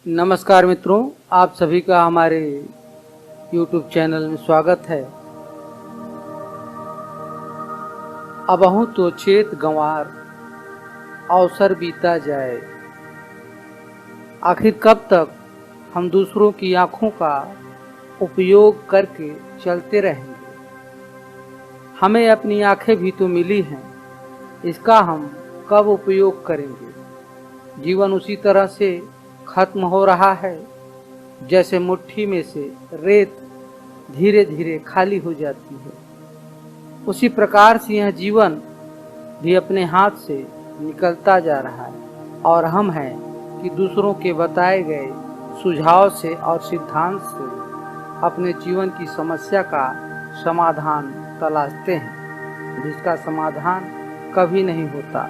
नमस्कार मित्रों, आप सभी का हमारे YouTube चैनल में स्वागत है। अबहुं तो चेत गंवार अवसर बीता जाए। आखिर कब तक हम दूसरों की आंखों का उपयोग करके चलते रहेंगे? हमें अपनी आंखें भी तो मिली हैं, इसका हम कब उपयोग करेंगे? जीवन उसी तरह से खत्म हो रहा है जैसे मुट्ठी में से रेत धीरे धीरे खाली हो जाती है। उसी प्रकार से यह जीवन भी अपने हाथ से निकलता जा रहा है और हम हैं कि दूसरों के बताए गए सुझाव से और सिद्धांत से अपने जीवन की समस्या का समाधान तलाशते हैं, जिसका समाधान कभी नहीं होता।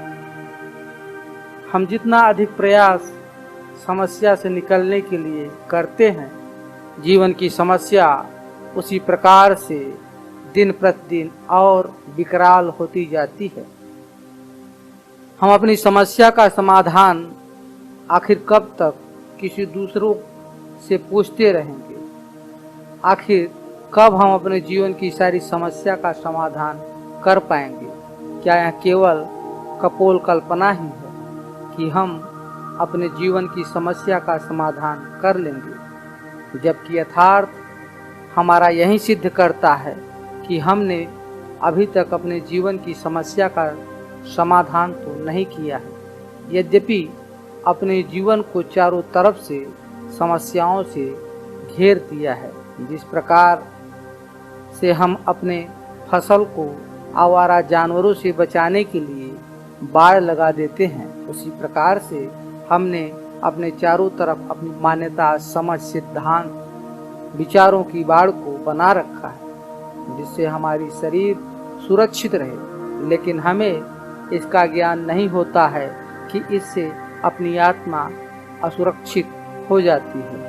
हम जितना अधिक प्रयास समस्या से निकलने के लिए करते हैं, जीवन की समस्या उसी प्रकार से दिन प्रतिदिन और विकराल होती जाती है। हम अपनी समस्या का समाधान आखिर कब तक किसी दूसरों से पूछते रहेंगे? आखिर कब हम अपने जीवन की सारी समस्या का समाधान कर पाएंगे? क्या यह केवल कपोल कल्पना ही है कि हम अपने जीवन की समस्या का समाधान कर लेंगे, जबकि यथार्थ हमारा यही सिद्ध करता है कि हमने अभी तक अपने जीवन की समस्या का समाधान तो नहीं किया है। यद्यपि अपने जीवन को चारों तरफ से समस्याओं से घेर दिया है। जिस प्रकार से हम अपने फसल को आवारा जानवरों से बचाने के लिए बाड़ लगा देते हैं, उसी प्रकार से हमने अपने चारों तरफ अपनी मान्यता, समझ, सिद्धांत, विचारों की बाड़ को बना रखा है, जिससे हमारी शरीर सुरक्षित रहे। लेकिन हमें इसका ज्ञान नहीं होता है कि इससे अपनी आत्मा असुरक्षित हो जाती है।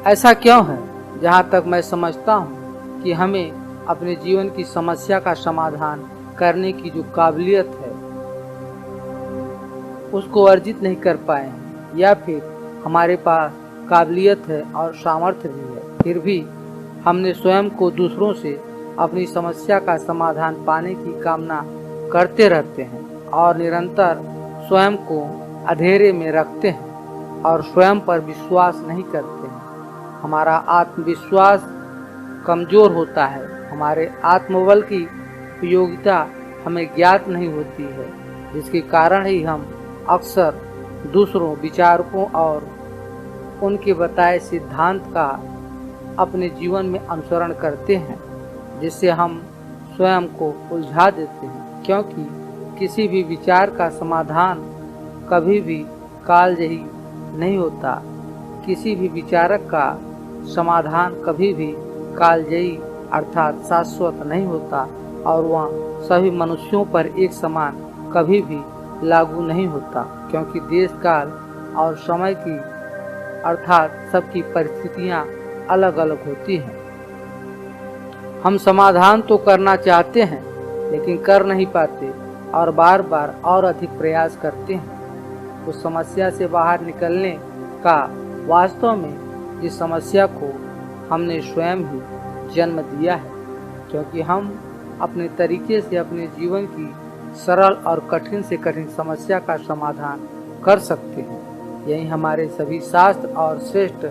ऐसा क्यों है? जहाँ तक मैं समझता हूँ कि हमें अपने जीवन की समस्या का समाधान करने की जो काबिलियत है उसको अर्जित नहीं कर पाए हैं, या फिर हमारे पास काबिलियत है और सामर्थ्य भी है, फिर भी हमने स्वयं को दूसरों से अपनी समस्या का समाधान पाने की कामना करते रहते हैं और निरंतर स्वयं को अंधेरे में रखते हैं और स्वयं पर विश्वास नहीं करते हैं। हमारा आत्मविश्वास कमजोर होता है, हमारे आत्मबल की उपयोगिता हमें ज्ञात नहीं होती है, जिसके कारण ही हम अक्सर दूसरों, विचारकों और उनके बताए सिद्धांत का अपने जीवन में अनुसरण करते हैं, जिससे हम स्वयं को उलझा देते हैं। क्योंकि किसी भी विचार का समाधान कभी भी कालजयी नहीं होता। किसी भी विचारक का समाधान कभी भी कालजयी अर्थात शाश्वत नहीं होता और वह सभी मनुष्यों पर एक समान कभी भी लागू नहीं होता, क्योंकि देश काल और समय की अर्थात सबकी परिस्थितियां अलग अलग होती हैं। हम समाधान तो करना चाहते हैं लेकिन कर नहीं पाते और बार बार और अधिक प्रयास करते हैं। उस समस्या से बाहर निकलने का वास्तव में इस समस्या को हमने स्वयं ही जन्म दिया है, क्योंकि हम अपने तरीके से अपने जीवन की सरल और कठिन से कठिन समस्या का समाधान कर सकते हैं। यही हमारे सभी शास्त्र और श्रेष्ठ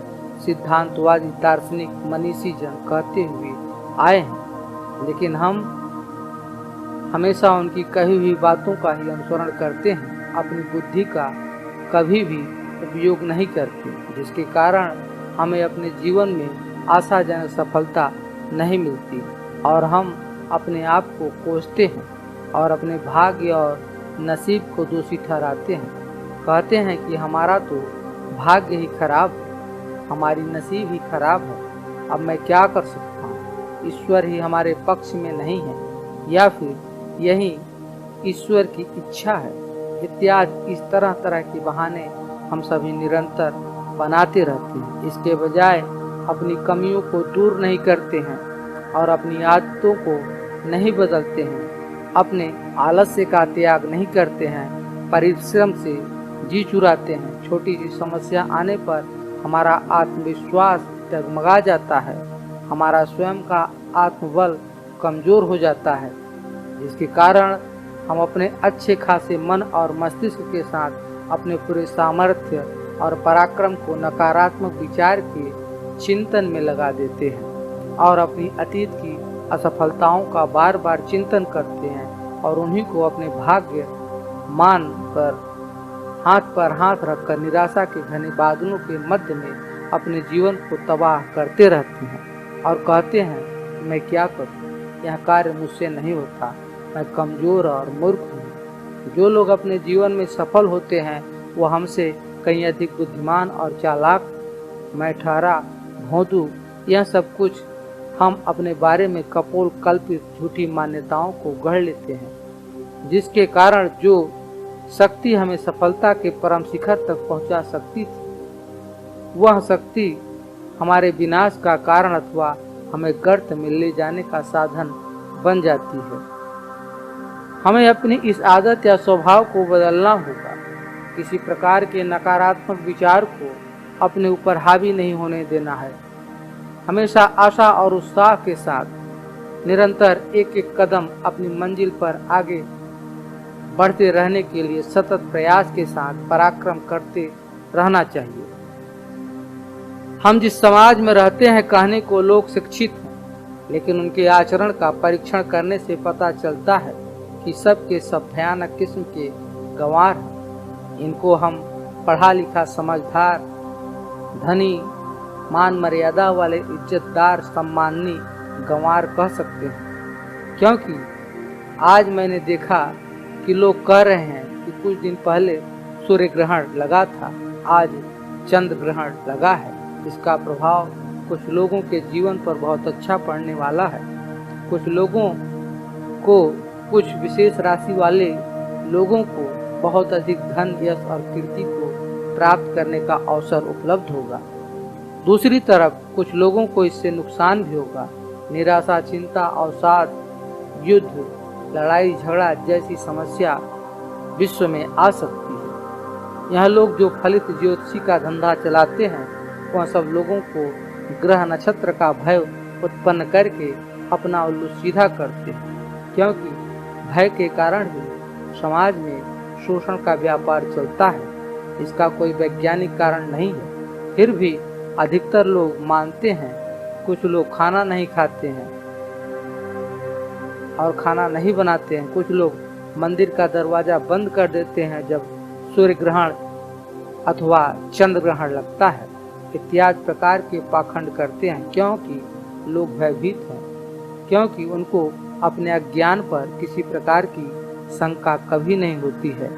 सिद्धांतवादी दार्शनिक मनीषी जन कहते हुए आए हैं, लेकिन हम हमेशा उनकी कही हुई बातों का ही अनुसरण करते हैं, अपनी बुद्धि का कभी भी उपयोग नहीं करते, जिसके कारण हमें अपने जीवन में आशाजनक सफलता नहीं मिलती और हम अपने आप को कोसते हैं और अपने भाग्य और नसीब को दोषी ठहराते हैं। कहते हैं कि हमारा तो भाग्य ही खराब है, हमारी नसीब ही खराब है, अब मैं क्या कर सकता हूँ, ईश्वर ही हमारे पक्ष में नहीं है, या फिर यही ईश्वर की इच्छा है, इत्यादि। इस तरह तरह के बहाने हम सभी निरंतर बनाते रहते हैं। इसके बजाय अपनी कमियों को दूर नहीं करते हैं और अपनी आदतों को नहीं बदलते हैं, अपने आलस्य का त्याग नहीं करते हैं, परिश्रम से जी चुराते हैं। छोटी सी समस्या आने पर हमारा आत्मविश्वास डगमगा जाता है, हमारा स्वयं का आत्मबल कमजोर हो जाता है, जिसके कारण हम अपने अच्छे खासे मन और मस्तिष्क के साथ अपने पूरे सामर्थ्य और पराक्रम को नकारात्मक विचार के चिंतन में लगा देते हैं और अपनी अतीत की असफलताओं का बार बार चिंतन करते हैं और उन्हीं को अपने भाग्य मान कर हाथ पर हाथ रखकर निराशा के घने बादलों के मध्य में अपने जीवन को तबाह करते रहते हैं और कहते हैं मैं क्या करूं, यह कार्य मुझसे नहीं होता, मैं कमजोर और मूर्ख हूँ। जो लोग अपने जीवन में सफल होते हैं वो हमसे कहीं अधिक बुद्धिमान और चालाक, मैं ठहरा, भोंदू, यह सब कुछ हम अपने बारे में कपोल कल्पित झूठी मान्यताओं को गढ़ लेते हैं, जिसके कारण जो शक्ति हमें सफलता के परम शिखर तक पहुंचा सकती थी, वह शक्ति हमारे विनाश का कारण अथवा हमें गर्त में ले जाने का साधन बन जाती है। हमें अपनी इस आदत या स्वभाव को बदलना होगा। किसी प्रकार के नकारात्मक विचार को अपने ऊपर हावी नहीं होने देना है। हमेशा आशा और उत्साह के साथ निरंतर एक एक कदम अपनी मंजिल पर आगे बढ़ते रहने के लिए सतत प्रयास के साथ पराक्रम करते रहना चाहिए। हम जिस समाज में रहते हैं कहने को लोग शिक्षित हैं, लेकिन उनके आचरण का परीक्षण करने से पता चलता है कि सब के सब भयानक किस्म के गंवार हैं। इनको हम पढ़ा लिखा, समझदार, धनी, मान मर्यादा वाले, इज्जतदार, सम्माननीय गंवार कह सकते हैं, क्योंकि आज मैंने देखा कि लोग कह रहे हैं कि कुछ दिन पहले सूर्य ग्रहण लगा था, आज चंद्र ग्रहण लगा है। इसका प्रभाव कुछ लोगों के जीवन पर बहुत अच्छा पड़ने वाला है। कुछ लोगों को, कुछ विशेष राशि वाले लोगों को बहुत अधिक धन, यश और कीर्ति को प्राप्त करने का अवसर उपलब्ध होगा। दूसरी तरफ कुछ लोगों को इससे नुकसान भी होगा। निराशा, चिंता, अवसाद, युद्ध, लड़ाई झगड़ा जैसी समस्या विश्व में आ सकती है। यह लोग जो फलित ज्योतिषी का धंधा चलाते हैं वह सब लोगों को ग्रह नक्षत्र का भय उत्पन्न करके अपना उल्लू सीधा करते हैं, क्योंकि भय के कारण ही समाज में शोषण का व्यापार चलता है। इसका कोई वैज्ञानिक कारण नहीं है, फिर भी अधिकतर लोग मानते हैं। कुछ लोग खाना नहीं खाते हैं और खाना नहीं बनाते हैं। कुछ लोग मंदिर का दरवाजा बंद कर देते हैं जब सूर्य ग्रहण अथवा चंद्र ग्रहण लगता है। इत्यादि प्रकार के पाखंड करते हैं, क्योंकि लोग भयभीत हैं, क्योंकि उनको अपने अज्ञान पर किसी प्रकार की शंका कभी नहीं होती है।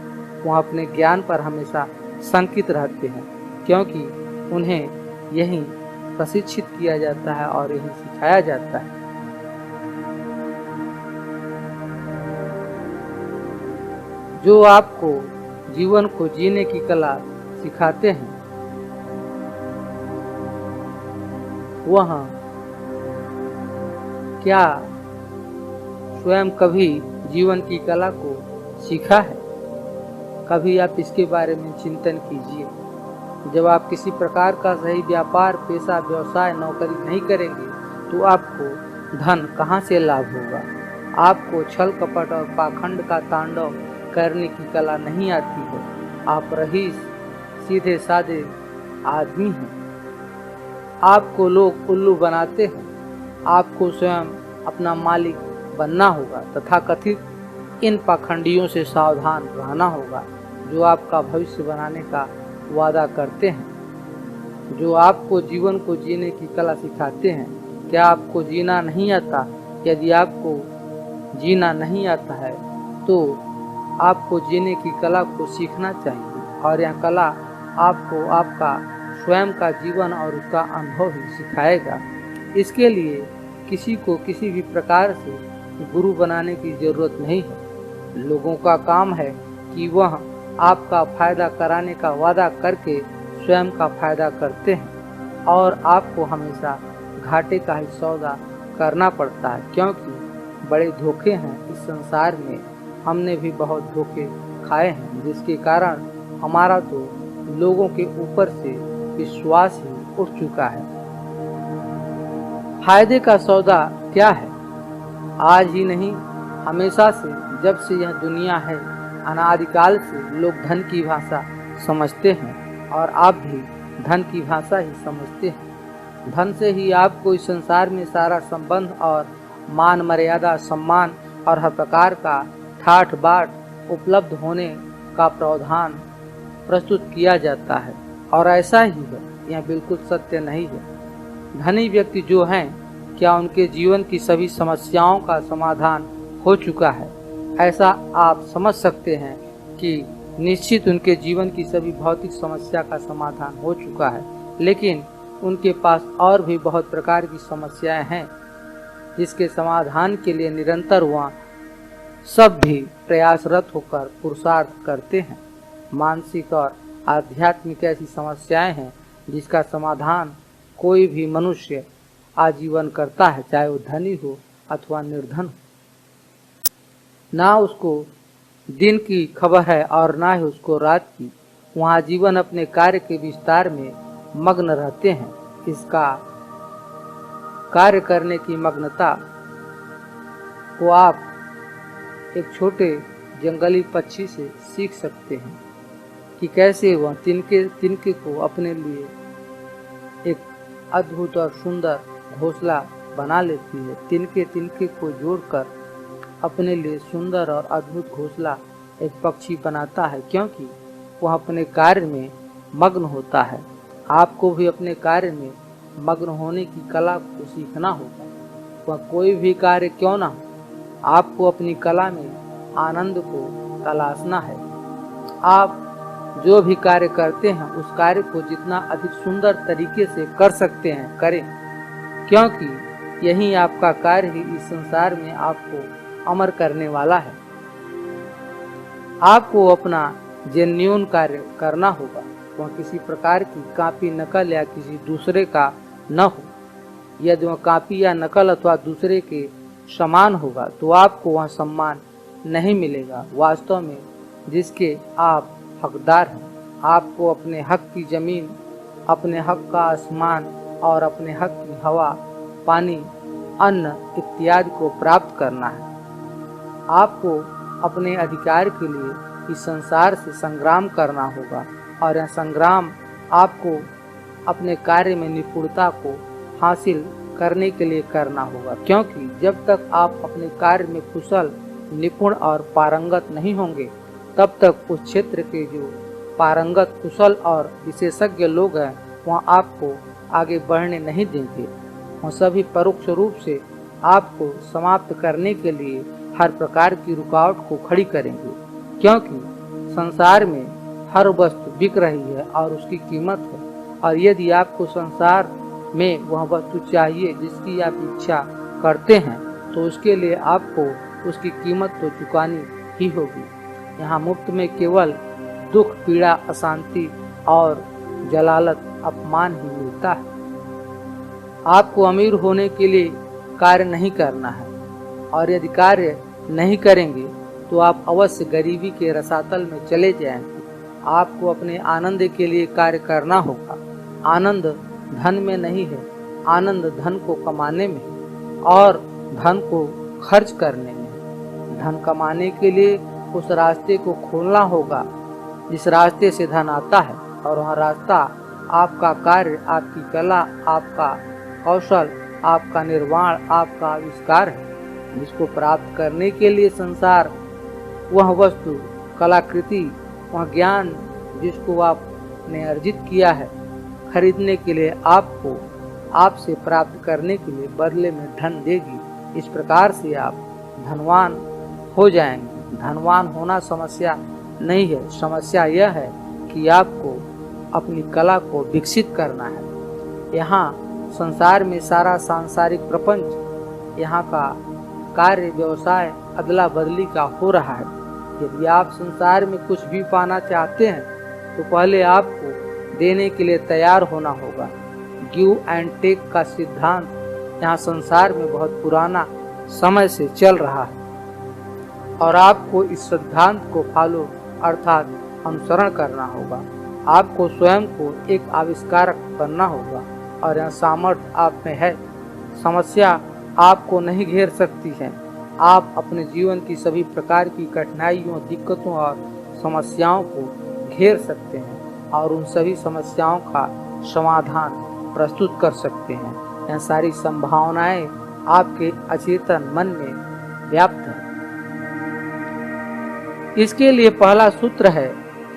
वह अपने ज्ञान पर हमेशा शंकित रहते हैं, क्योंकि उन्हें यही प्रशिक्षित किया जाता है और यही सिखाया जाता है। जो आपको जीवन को जीने की कला सिखाते हैं वह क्या स्वयं कभी जीवन की कला को सीखा है? कभी आप इसके बारे में चिंतन कीजिए। जब आप किसी प्रकार का सही व्यापार, पेशा, व्यवसाय, नौकरी नहीं करेंगे तो आपको धन कहाँ से लाभ होगा? आपको छल कपट और पाखंड का तांडव करने की कला नहीं आती है। आप रईस, सीधे साधे आदमी हैं। आपको लोग उल्लू बनाते हैं। आपको स्वयं अपना मालिक बनना होगा तथा कथित इन पाखंडियों से सावधान रहना होगा जो आपका भविष्य बनाने का वादा करते हैं, जो आपको जीवन को जीने की कला सिखाते हैं। क्या आपको जीना नहीं आता? यदि आपको जीना नहीं आता है तो आपको जीने की कला को सीखना चाहिए, और यह कला आपको आपका स्वयं का जीवन और उसका अनुभव ही सिखाएगा। इसके लिए किसी को किसी भी प्रकार से गुरु बनाने की जरूरत नहीं है। लोगों का काम है कि वह आपका फायदा कराने का वादा करके स्वयं का फायदा करते हैं, और आपको हमेशा घाटे का ही सौदा करना पड़ता है, क्योंकि बड़े धोखे हैं इस संसार में। हमने भी बहुत धोखे खाए हैं, जिसके कारण हमारा तो लोगों के ऊपर से विश्वास ही उठ चुका है। फायदे का सौदा क्या है? आज ही नहीं, हमेशा से, जब से यह दुनिया है, अनादिकाल से लोग धन की भाषा समझते हैं और आप भी धन की भाषा ही समझते हैं। धन से ही आपको इस संसार में सारा संबंध और मान मर्यादा, सम्मान और हर प्रकार का ठाठ बाट उपलब्ध होने का प्रावधान प्रस्तुत किया जाता है। और ऐसा ही है, यह बिल्कुल सत्य नहीं है। धनी व्यक्ति जो हैं, क्या उनके जीवन की सभी समस्याओं का समाधान हो चुका है? ऐसा आप समझ सकते हैं कि निश्चित उनके जीवन की सभी भौतिक समस्या का समाधान हो चुका है, लेकिन उनके पास और भी बहुत प्रकार की समस्याएं हैं जिसके समाधान के लिए निरंतर वह सब भी प्रयासरत होकर पुरुषार्थ करते हैं। मानसिक और आध्यात्मिक ऐसी समस्याएं हैं जिसका समाधान कोई भी मनुष्य आजीवन करता है, चाहे वो धनी हो अथवा निर्धन हो। ना उसको दिन की खबर है और ना ही उसको रात की। वहाँ जीवन अपने कार्य के विस्तार में मग्न रहते हैं। इसका कार्य करने की मग्नता को आप एक छोटे जंगली पक्षी से सीख सकते हैं कि कैसे वह तिनके को अपने लिए एक अद्भुत और सुंदर घोंसला बना लेती है। तिनके को जोड़कर अपने लिए सुंदर और अद्भुत घोंसला एक पक्षी बनाता है, क्योंकि वह अपने कार्य में मग्न होता है। आपको भी अपने कार्य में मग्न होने की कला को सीखना होगा। वह कोई भी कार्य क्यों ना हो, आपको अपनी कला में आनंद को तलाशना है। आप जो भी कार्य करते हैं उस कार्य को जितना अधिक सुंदर तरीके से कर सकते हैं करें, क्योंकि यही आपका कार्य ही इस संसार में आपको अमर करने वाला है। आपको अपना जेन्युइन कार्य करना होगा। वह किसी प्रकार की कॉपी नकल या किसी दूसरे का न हो। यदि वह कॉपी या नकल अथवा दूसरे के समान होगा तो आपको वह सम्मान नहीं मिलेगा वास्तव में जिसके आप हकदार हैं। आपको अपने हक की जमीन, अपने हक का आसमान और अपने हक की हवा, पानी, अन्न इत्यादि को प्राप्त करना है। आपको अपने अधिकार के लिए इस संसार से संग्राम करना होगा और यह संग्राम आपको अपने कार्य में निपुणता को हासिल करने के लिए करना होगा, क्योंकि जब तक आप अपने कार्य में कुशल, निपुण और पारंगत नहीं होंगे तब तक उस क्षेत्र के जो पारंगत, कुशल और विशेषज्ञ लोग हैं वह आपको आगे बढ़ने नहीं देंगे। वह सभी परोक्ष रूप से आपको समाप्त करने के लिए हर प्रकार की रुकावट को खड़ी करेंगे, क्योंकि संसार में हर वस्तु बिक रही है और उसकी कीमत है। और यदि आपको संसार में वह वस्तु चाहिए जिसकी आप इच्छा करते हैं तो उसके लिए आपको उसकी कीमत तो चुकानी ही होगी। यहाँ मुफ्त में केवल दुख, पीड़ा, अशांति और जलालत, अपमान ही मिलता है। आपको अमीर होने के लिए कार्य नहीं करना है, और यदि कार्य नहीं करेंगे तो आप अवश्य गरीबी के रसातल में चले जाएंगे। आपको अपने आनंद के लिए कार्य करना होगा। आनंद धन में नहीं है, आनंद धन को कमाने में है और धन को खर्च करने में है। धन कमाने के लिए उस रास्ते को खोलना होगा जिस रास्ते से धन आता है, और वह रास्ता आपका कार्य, आपकी कला, आपका कौशल, आपका निर्माण, आपका आविष्कार है, जिसको प्राप्त करने के लिए संसार, वह वस्तु, कलाकृति, वह ज्ञान जिसको आपने अर्जित किया है, खरीदने के लिए आपको आपसे प्राप्त करने के लिए बदले में धन देगी। इस प्रकार से आप धनवान हो जाएंगे। धनवान होना समस्या नहीं है, समस्या यह है कि आपको अपनी कला को विकसित करना है। यहाँ संसार में सारा सांसारिक प्रपंच, यहाँ का कार्य व्यवसाय अदला बदली का हो रहा है। यदि आप संसार में कुछ भी पाना चाहते हैं तो पहले आपको देने के लिए तैयार होना होगा। गिव एंड टेक का सिद्धांत यहाँ संसार में बहुत पुराना समय से चल रहा है और आपको इस सिद्धांत को फॉलो अर्थात अनुसरण करना होगा। आपको स्वयं को एक आविष्कारक बनना होगा और यह सामर्थ्य आप में है। समस्या आपको नहीं घेर सकती है। आप अपने जीवन की सभी प्रकार की कठिनाइयों, दिक्कतों और समस्याओं को घेर सकते हैं और उन सभी समस्याओं का समाधान प्रस्तुत कर सकते हैं। यह सारी संभावनाएं आपके अचेतन मन में व्याप्त है। इसके लिए पहला सूत्र है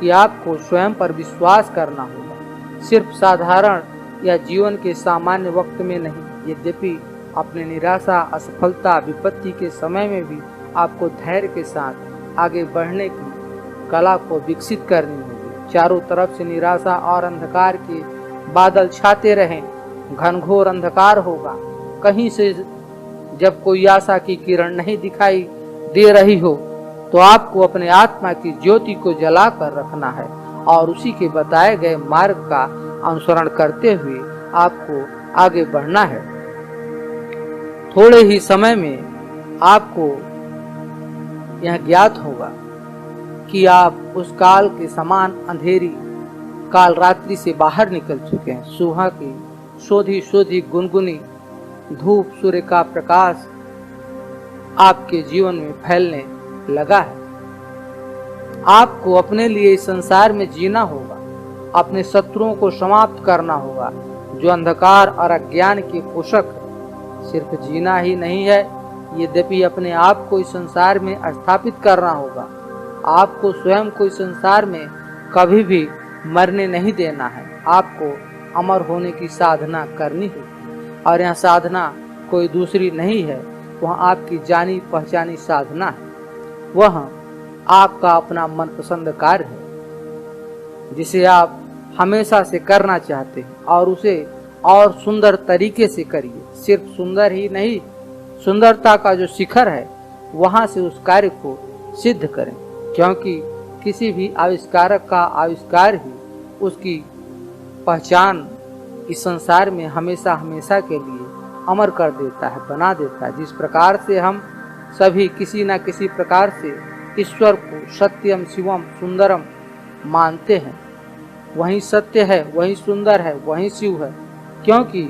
कि आपको स्वयं पर विश्वास करना होगा, सिर्फ साधारण या जीवन के सामान्य वक्त में नहीं। यद्यपि अपने निराशा, असफलता, विपत्ति के समय में भी आपको धैर्य के साथ आगे बढ़ने की कला को विकसित करनी होगी। चारों तरफ से निराशा और अंधकार के बादल छाते रहें, घनघोर अंधकार होगा। कहीं से जब कोई आशा की किरण नहीं दिखाई दे रही हो तो आपको अपने आत्मा की ज्योति को जला कर रखना है और उसी के बताए गए मार्ग का अनुसरण करते हुए आपको आगे बढ़ना है। थोड़े ही समय में आपको यह ज्ञात होगा कि आप उस काल के समान अंधेरी काल रात्रि से बाहर निकल चुके हैं। सुबह की सोधी सोधी गुनगुनी धूप, सूर्य का प्रकाश आपके जीवन में फैलने लगा है। आपको अपने लिए इस संसार में जीना होगा, अपने शत्रुओं को समाप्त करना होगा जो अंधकार और अज्ञान के पोषक है। सिर्फ जीना ही नहीं है, यद्यपि अपने आप को इस संसार में स्थापित करना होगा। आपको स्वयं को इस संसार में कभी भी मरने नहीं देना है। आपको अमर होने की साधना करनी होगी और यह साधना कोई दूसरी नहीं है, वह आपकी जानी पहचानी साधना है। वह आपका अपना मनपसंद कार्य है जिसे आप हमेशा से करना चाहते हैं और उसे और सुंदर तरीके से करिए। सिर्फ सुंदर ही नहीं, सुंदरता का जो शिखर है वहां से उस कार्य को सिद्ध करें, क्योंकि किसी भी आविष्कारक का आविष्कार ही उसकी पहचान इस संसार में हमेशा हमेशा के लिए अमर कर देता है, बना देता है। जिस प्रकार से हम सभी किसी न किसी प्रकार से ईश्वर को सत्यम शिवम सुंदरम मानते हैं, वही सत्य है, वही सुंदर है, वही शिव है, क्योंकि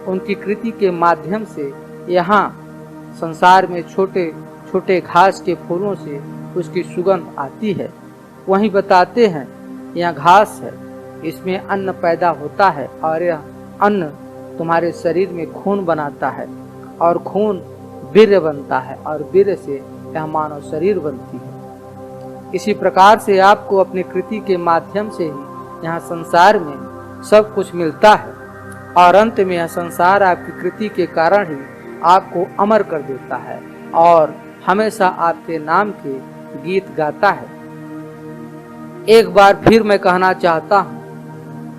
उनकी कृति के माध्यम से यहाँ संसार में छोटे छोटे घास के फूलों से उसकी सुगंध आती है। वही बताते हैं यह घास है, इसमें अन्न पैदा होता है और यह अन्न तुम्हारे शरीर में खून बनाता है और खून वीर्य बनता है और वीर्य से यह मानव शरीर बनती है। इसी प्रकार से आपको अपनी कृति के माध्यम से ही यहाँ संसार में सब कुछ मिलता है और अंत में यह संसार आपकी कृति के कारण ही आपको अमर कर देता है और हमेशा आपके नाम के गीत गाता है। एक बार फिर मैं कहना चाहता हूँ,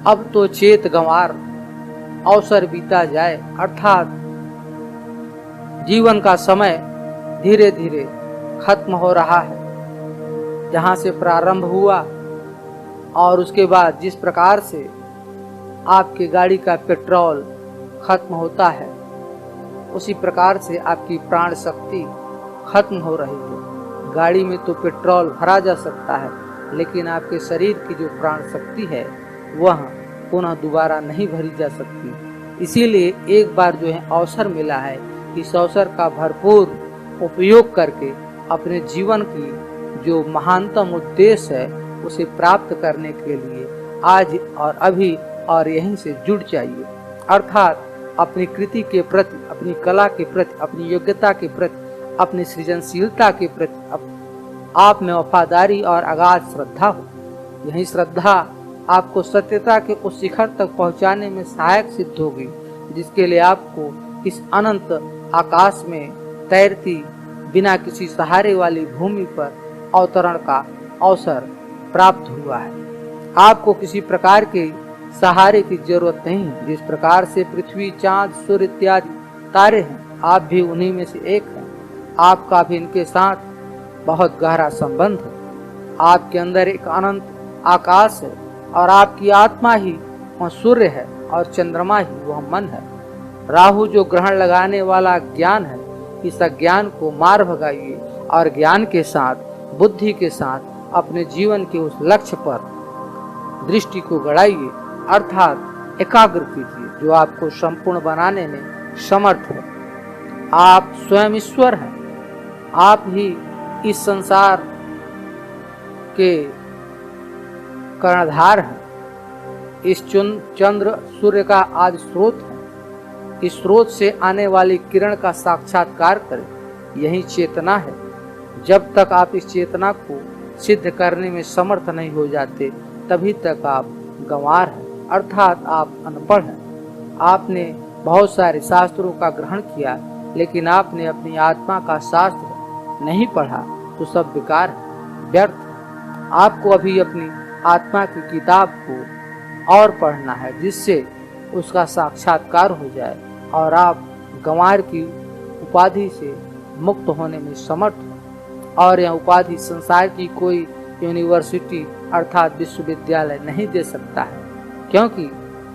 अब तो चेत गंवार अवसर बीता जाए, अर्थात जीवन का समय धीरे धीरे खत्म हो रहा है। जहाँ से प्रारंभ हुआ और उसके बाद जिस प्रकार से आपकी गाड़ी का पेट्रोल खत्म होता है, उसी प्रकार से आपकी प्राण शक्ति खत्म हो रही है। गाड़ी में तो पेट्रोल भरा जा सकता है, लेकिन आपके शरीर की जो प्राण शक्ति है वह पुनः दोबारा नहीं भरी जा सकती। इसीलिए एक बार जो है अवसर मिला है, इस अवसर का भरपूर उपयोग करके अपने जीवन की जो महानतम उद्देश्य है उसे प्राप्त करने के लिए आज और अभी और यहीं से जुड़ जाइए। अर्थात अपनी कृति के प्रति, अपनी कला के प्रति, अपनी योग्यता के प्रति, अपनी सृजनशीलता के प्रति आप में वफादारी और अगाध श्रद्धा हो। यही श्रद्धा आपको सत्यता के उस शिखर तक पहुंचाने में सहायक सिद्ध होगी जिसके लिए आपको इस अनंत आकाश में तैरती बिना किसी सहारे वाली भूमि पर अवतरण का अवसर प्राप्त हुआ है। आपको किसी प्रकार के सहारे की जरूरत नहीं। जिस प्रकार से पृथ्वी, चांद, सूर्य इत्यादि तारे हैं, आप भी उन्हीं में से एक हैं। आपका भी इनके साथ बहुत गहरा संबंध है। आपके अंदर एक अनंत आकाश है और आपकी आत्मा ही वह सूर्य है और चंद्रमा ही वह मन है। राहु जो ग्रहण लगाने वाला ज्ञान है, इस अज्ञान को मार भगाइए और ज्ञान के साथ, बुद्धि के साथ अपने जीवन के उस लक्ष्य पर दृष्टि को गड़ाइए, अर्थात एकाग्र कीजिए, जो आपको संपूर्ण बनाने में समर्थ है। आप स्वयं ईश्वर हैं। आप ही इस संसार के कर्णधार हैं। इस चंद्र सूर्य का आदि स्रोत है। इस स्रोत से आने वाली किरण का साक्षात्कार करें, यही चेतना है। जब तक आप इस चेतना को सिद्ध करने में समर्थ नहीं हो जाते, तभी तक आप गंवार हैं, अर्थात आप अनपढ़ हैं। आपने बहुत सारे शास्त्रों का ग्रहण किया, लेकिन आपने अपनी आत्मा का शास्त्र नहीं पढ़ा, तो सब बेकार है, व्यर्थ है। आपको अभी अपनी आत्मा की किताब को और पढ़ना है, जिससे उसका साक्षात्कार हो जाए और आप गंवार की उपाधि से मुक्त होने में समर्थ हो। और यह उपाधि संसार की कोई यूनिवर्सिटी अर्थात विश्वविद्यालय नहीं दे सकता है, क्योंकि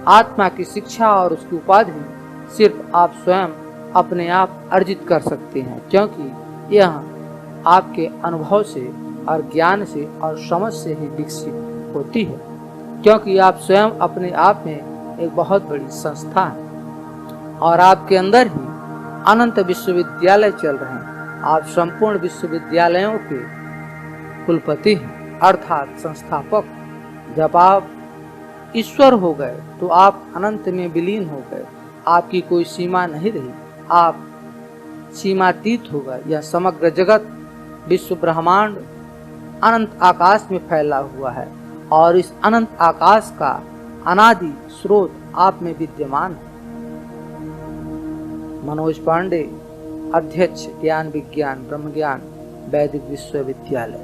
आत्मा की शिक्षा और उसकी उपाधि सिर्फ आप स्वयं अपने आप अर्जित कर सकते हैं, क्योंकि यह आपके अनुभव से और ज्ञान से और समझ से ही विकसित होती है, क्योंकि आप स्वयं अपने आप में एक बहुत बड़ी संस्था है और आपके अंदर ही अनंत विश्वविद्यालय चल रहे हैं। आप संपूर्ण विश्वविद्यालयों के कुलपति हैं, अर्थात संस्थापक। जब आप ईश्वर हो गए तो आप अनंत में विलीन हो गए। आपकी कोई सीमा नहीं रही, आप सीमातीत हो गए। यह समग्र जगत, विश्व ब्रह्मांड अनंत आकाश में फैला हुआ है और इस अनंत आकाश का अनादि स्रोत आप में विद्यमान है। मनोज पांडे, अध्यक्ष ज्ञान विज्ञान ब्रह्म ज्ञान वैदिक विश्वविद्यालय।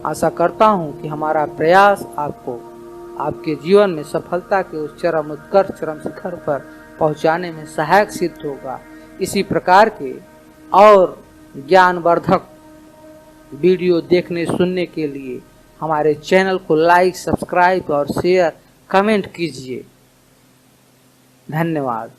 आशा करता हूँ कि हमारा प्रयास आपको आपके जीवन में सफलता के उस चरम उत्कर्ष चरम शिखर पर पहुँचाने में सहायक सिद्ध होगा। इसी प्रकार के और ज्ञानवर्धक वीडियो देखने सुनने के लिए हमारे चैनल को लाइक, सब्सक्राइब और शेयर, कमेंट कीजिए। धन्यवाद।